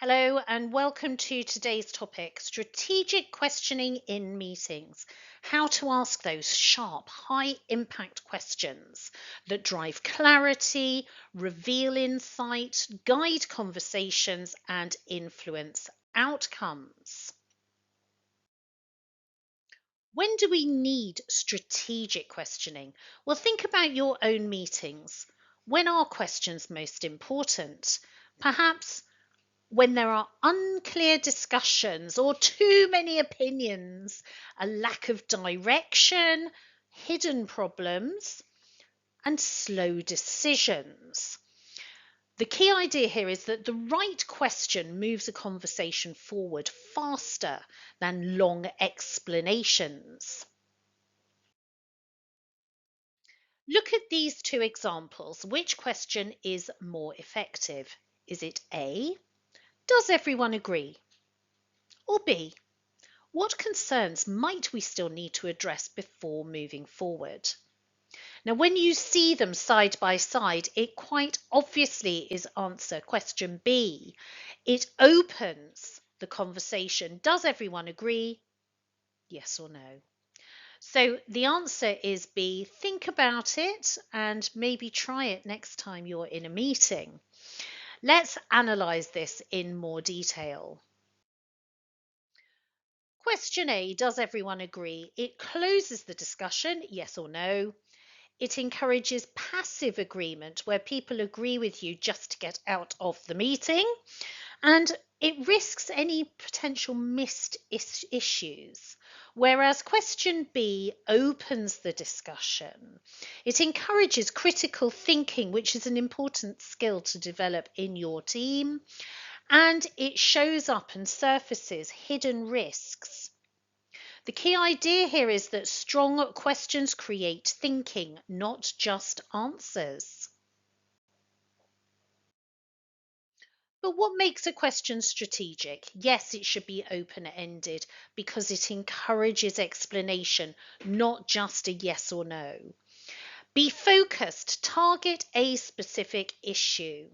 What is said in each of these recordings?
Hello and welcome to today's topic, strategic questioning in meetings. How to ask those sharp, high impact questions that drive clarity, reveal insight, guide conversations, and influence outcomes. When do we need strategic questioning? Well, think about your own meetings. When are questions most important? Perhaps when there are unclear discussions or too many opinions, a lack of direction, hidden problems, and slow decisions. The key idea here is that the right question moves a conversation forward faster than long explanations. Look at these two examples. Which question is more effective? Is it A, does everyone agree? Or B, what concerns might we still need to address before moving forward? Now, when you see them side by side, it quite obviously is answer question B. It opens the conversation. Does everyone agree? Yes or no? So the answer is B. Think about it and maybe try it next time you're in a meeting. Let's analyze this in more detail. Question A, does everyone agree? It closes the discussion, yes or no. It encourages passive agreement, where people agree with you just to get out of the meeting. And it risks any potential missed issues. Whereas question B opens the discussion. It encourages critical thinking, which is an important skill to develop in your team. And it shows up and surfaces hidden risks. The key idea here is that strong questions create thinking, not just answers. But what makes a question strategic? Yes, it should be open ended because it encourages explanation, not just a yes or no. Be focused, target a specific issue.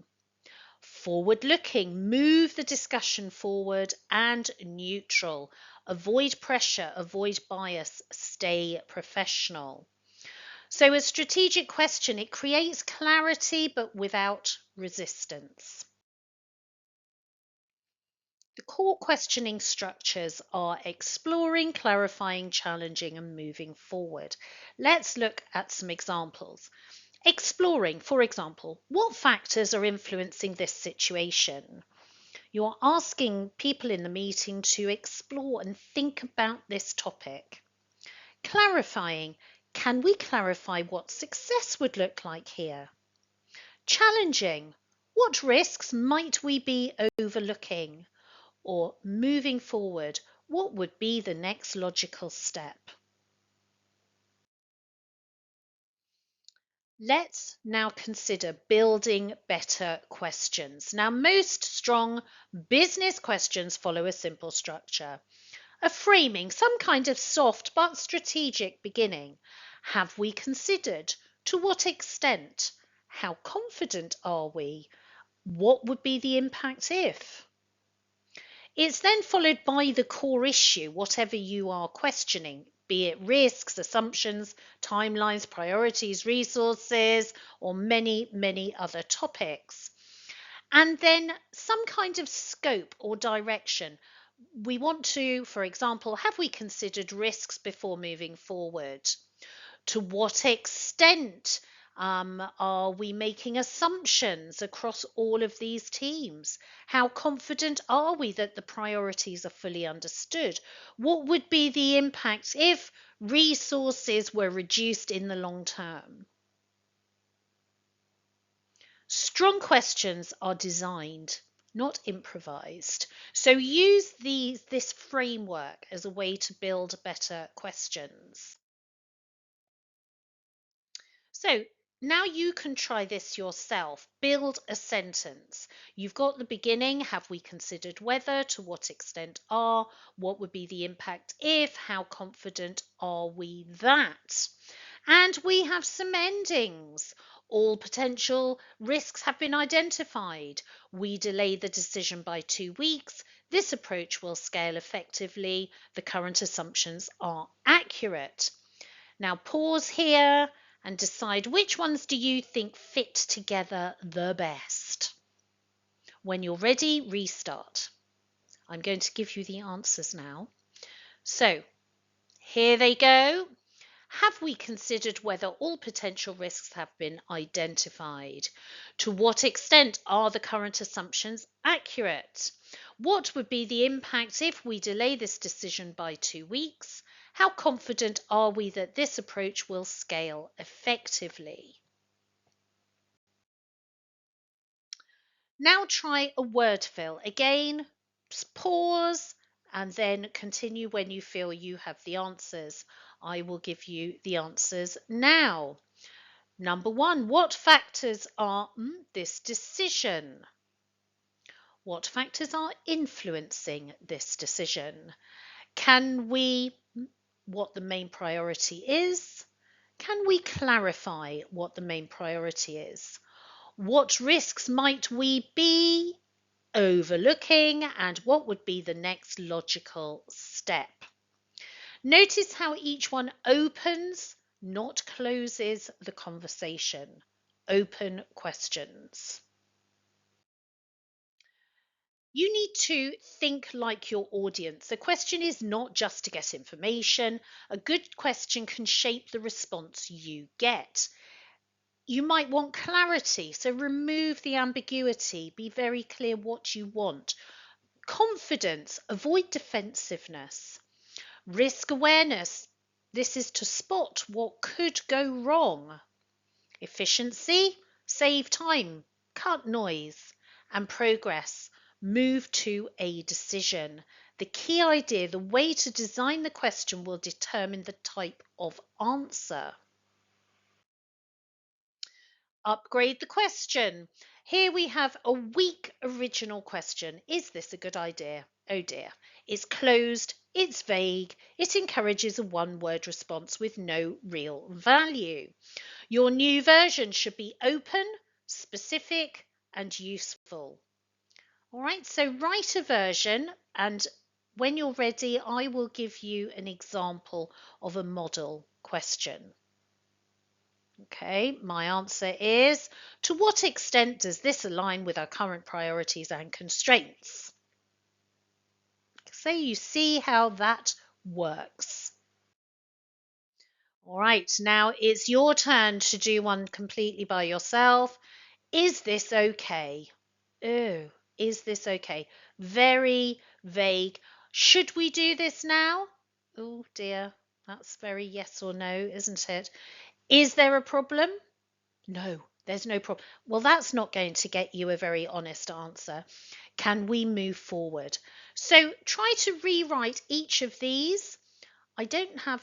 Forward looking, move the discussion forward, and neutral. Avoid pressure, avoid bias, stay professional. So, a strategic question, it creates clarity but without resistance. The core questioning structures are exploring, clarifying, challenging, and moving forward. Let's look at some examples. Exploring, for example, what factors are influencing this situation? You're asking people in the meeting to explore and think about this topic. Clarifying, can we clarify what success would look like here? Challenging, what risks might we be overlooking? Or moving forward, what would be the next logical step? Let's now consider building better questions. Now, most strong business questions follow a simple structure. A framing, some kind of soft but strategic beginning. Have we considered? To what extent? How confident are we? What would be the impact if? It's then followed by the core issue, whatever you are questioning, be it risks, assumptions, timelines, priorities, resources, or many, many other topics. And then some kind of scope or direction. We want to, for example, have we considered risks before moving forward? To what extent are we making assumptions across all of these teams? How confident are we that the priorities are fully understood? What would be the impact if resources were reduced in the long term? Strong questions are designed, not improvised. So use this framework as a way to build better questions. So now you can try this yourself. Build a sentence. You've got the beginning. Have we considered whether? To what extent are? What would be the impact if? How confident are we that? And we have some endings. All potential risks have been identified. We delay the decision by 2 weeks. This approach will scale effectively. The current assumptions are accurate. Now pause here and decide which ones do you think fit together the best. When you're ready, restart. I'm going to give you the answers now. So here they go. Have we considered whether all potential risks have been identified? To what extent are the current assumptions accurate? What would be the impact if we delay this decision by 2 weeks? How confident are we that this approach will scale effectively? Now try a word fill. Again, pause and then continue when you feel you have the answers. I will give you the answers now. Number one, what factors are this decision? What factors are influencing this decision? Can we, what the main priority is? Can we clarify what the main priority is? What risks might we be overlooking, and what would be the next logical step? Notice how each one opens, not closes the conversation. Open questions. You need to think like your audience. The question is not just to get information. A good question can shape the response you get. You might want clarity, so remove the ambiguity. Be very clear what you want. Confidence, avoid defensiveness. Risk awareness, this is to spot what could go wrong. Efficiency, save time, cut noise. And progress, move to a decision. The key idea, the way to design the question will determine the type of answer. Upgrade the question. Here we have a weak original question. Is this a good idea? Oh dear. It's closed, it's vague, it encourages a one-word response with no real value. Your new version should be open, specific, and useful. All right, so write a version, and when you're ready, I will give you an example of a model question. Okay, my answer is, to what extent does this align with our current priorities and constraints? So you see how that works. All right, now it's your turn to do one completely by yourself. Is this okay? Oh, is this okay? Very vague. Should we do this now? Oh dear, that's very yes or no, isn't it? Is there a problem? No, there's no problem. Well, that's not going to get you a very honest answer. Can we move forward? So try to rewrite each of these. I don't have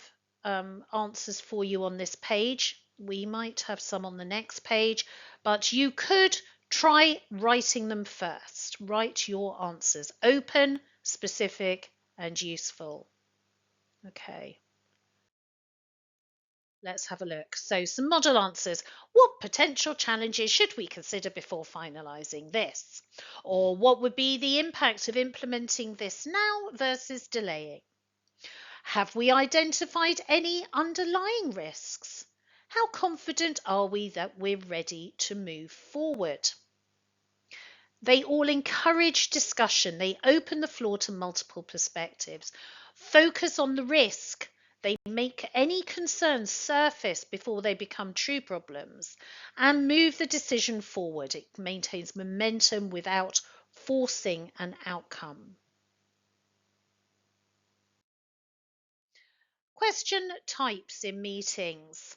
answers for you on this page. We might have some on the next page, but you could try writing them first. Write your answers open, specific, and useful. Okay. Let's have a look. So, some model answers. What potential challenges should we consider before finalising this? Or what would be the impact of implementing this now versus delaying? Have we identified any underlying risks? How confident are we that we're ready to move forward? They all encourage discussion. They open the floor to multiple perspectives. Focus on the risk. They make any concerns surface before they become true problems and move the decision forward. It maintains momentum without forcing an outcome. Question types in meetings.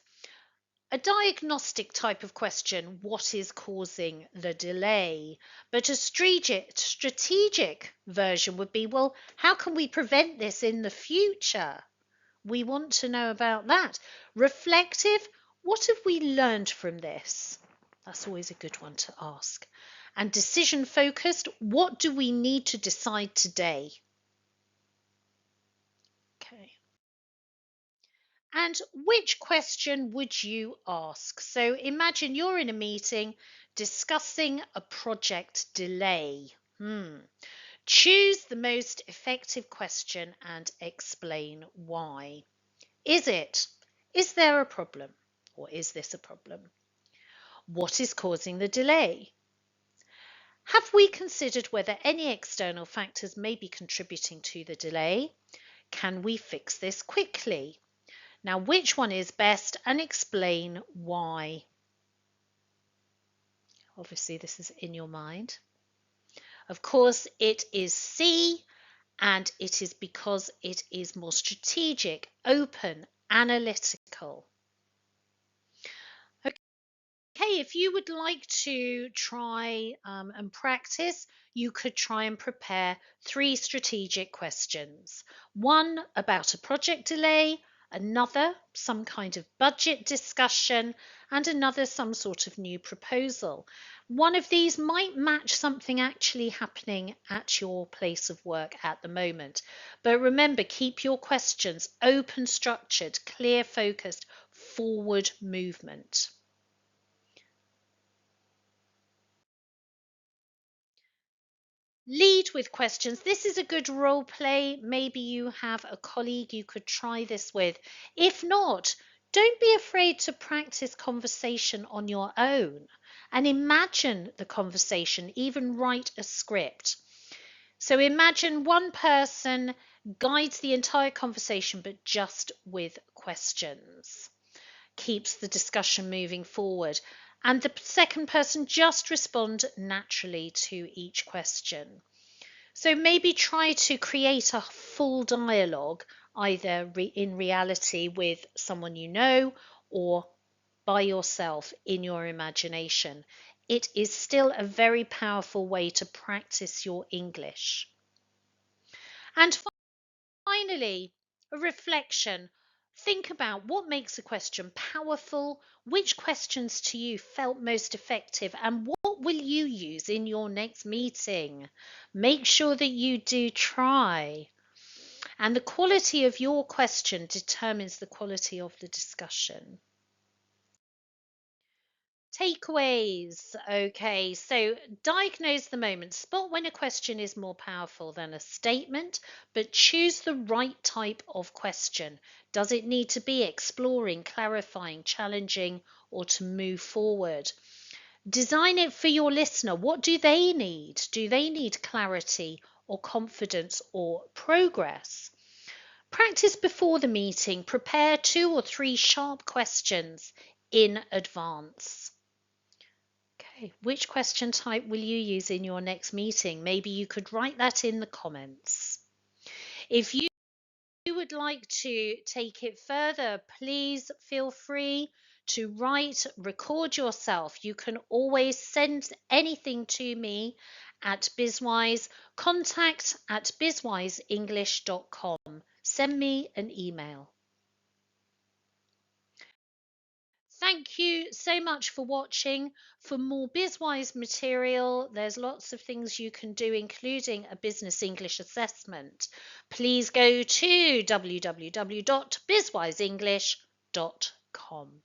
A diagnostic type of question, what is causing the delay? But a strategic version would be, well, how can we prevent this in the future? We want to know about that. Reflective, what have we learned from this? That's always a good one to ask. And decision focused, what do we need to decide today? Okay. And which question would you ask? So imagine you're in a meeting discussing a project delay. Choose the most effective question and explain why. Is there a problem? Or is this a problem? What is causing the delay? Have we considered whether any external factors may be contributing to the delay? Can we fix this quickly? Now, which one is best, and explain why? Obviously, this is in your mind. Of course, it is C, and it is because it is more strategic, open, analytical. Okay, if you would like to try and practice, you could try and prepare 3 strategic questions. One about a project delay, another some kind of budget discussion, and another some sort of new proposal. One of these might match something actually happening at your place of work at the moment. But remember, keep your questions open, structured, clear, focused, forward movement. Lead with questions. This is a good role play. Maybe you have a colleague you could try this with. If not, don't be afraid to practice conversation on your own and imagine the conversation, even write a script. So imagine one person guides the entire conversation, but just with questions, keeps the discussion moving forward. And the second person just respond naturally to each question. So maybe try to create a full dialogue, either in reality with someone you know or by yourself in your imagination. It is still a very powerful way to practice your English. And finally, a reflection. Think about what makes a question powerful, which questions to you felt most effective, and what will you use in your next meeting? Make sure that you do try. And the quality of your question determines the quality of the discussion. Takeaways. Okay, so diagnose the moment. Spot when a question is more powerful than a statement, but choose the right type of question. Does it need to be exploring, clarifying, challenging, or to move forward? Design it for your listener. What do they need? Do they need clarity or confidence or progress? Practice before the meeting. Prepare 2 or 3 sharp questions in advance. Okay, which question type will you use in your next meeting? Maybe you could write that in the comments. If you would like to take it further, please feel free to write, record yourself. You can always send anything to me at BizWise, contact@bizwiseenglish.com. Send me an email. Thank you so much for watching. For more BizWise material, there's lots of things you can do, including a business English assessment. Please go to www.bizwiseenglish.com.